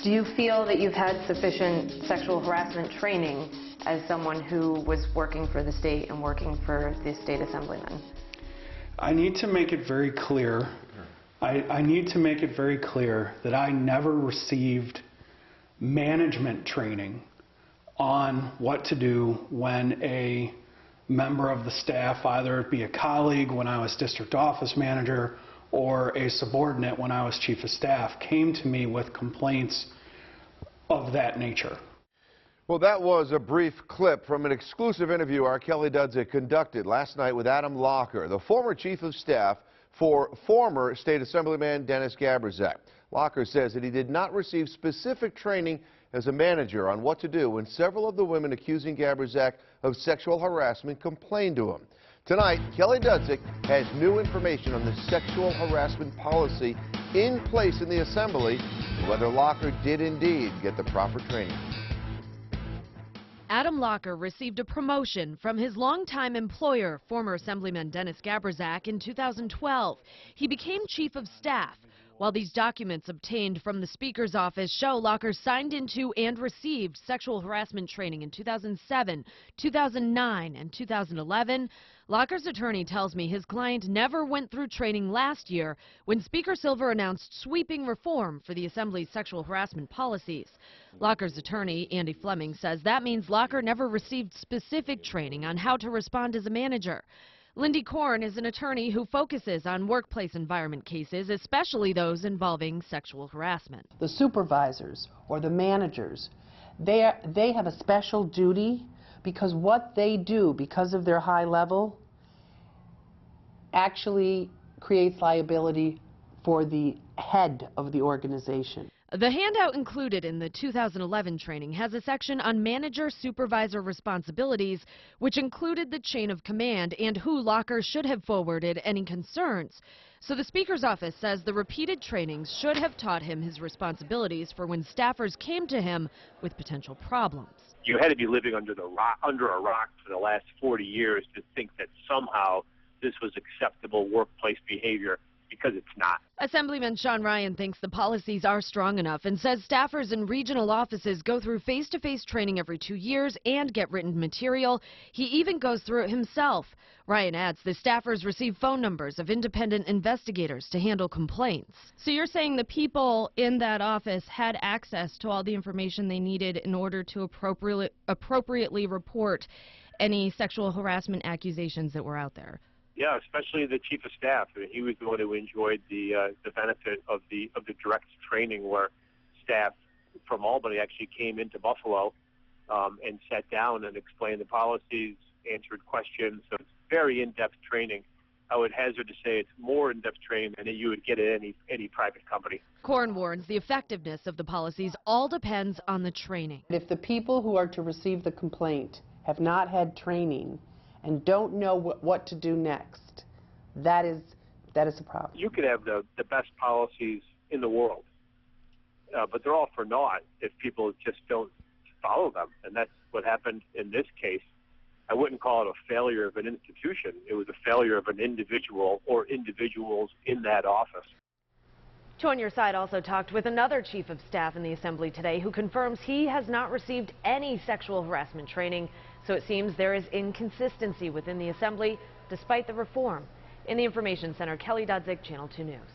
Do you feel that you've had sufficient sexual harassment training as someone who was working for the state and working for the state assemblyman? I need to make it very clear. I need to make it very clear that I never received management training on what to do when a member of the staff, either it be a colleague when I was district office manager or a subordinate when I was chief of staff, came to me with complaints of that nature. Well, that was a brief clip from an exclusive interview our Kelly Dudzik conducted last night with Adam Locker, the former chief of staff for former State Assemblyman Dennis Gaberzak. Locker says that he did not receive specific training as a manager on what to do when several of the women accusing Gaberzak of sexual harassment complained to him. Tonight, Kelly Dudzik has new information on the sexual harassment policy in place in the Assembly and whether Locker did indeed get the proper training. Adam Locker received a promotion from his longtime employer, former Assemblyman Dennis Gaberzak, in 2012. He became chief of staff. While these documents obtained from the Speaker's office show Locker signed into and received sexual harassment training in 2007, 2009, and 2011, Locker's attorney tells me his client never went through training last year when Speaker Silver announced sweeping reform for the Assembly's sexual harassment policies. Locker's attorney, Andy Fleming, says that means Locker never received specific training on how to respond as a manager. Lindy Korn is an attorney who focuses on workplace environment cases, especially those involving sexual harassment. The supervisors or the managers, they have a special duty because what they do, because of their high level, actually creates liability for the head of the organization. The handout included in the 2011 training has a section on manager-supervisor responsibilities, which included the chain of command and who Locker should have forwarded any concerns. So the Speaker's office says the repeated trainings should have taught him his responsibilities for when staffers came to him with potential problems. You had to be living under a rock for the last 40 years to think that somehow this was acceptable workplace behavior, because it's not. Assemblyman Sean Ryan thinks the policies are strong enough and says staffers in regional offices go through face-to-face training every 2 years and get written material. He even goes through it himself. Ryan adds the staffers receive phone numbers of independent investigators to handle complaints. So you're saying the people in that office had access to all the information they needed in order to appropriately report any sexual harassment accusations that were out there? Yeah, especially the chief of staff. I mean, he was the one who enjoyed the benefit of the direct training, where staff from Albany actually came into Buffalo and sat down and explained the policies, answered questions. So it's very in-depth training. I would hazard to say it's more in-depth training than you would get at any private company. Korn warns the effectiveness of the policies all depends on the training. If the people who are to receive the complaint have not had training and don't know what to do next, that is a problem. You could have the best policies in the world, but they're all for naught if people just don't follow them. And that's what happened in this case. I wouldn't call it a failure of an institution. It was a failure of an individual or individuals in that office. Joe on Your Side also talked with another chief of staff in the Assembly today who confirms he has not received any sexual harassment training. So it seems there is inconsistency within the Assembly despite the reform. In the Information Center, Kelly Dudzik, Channel 2 News.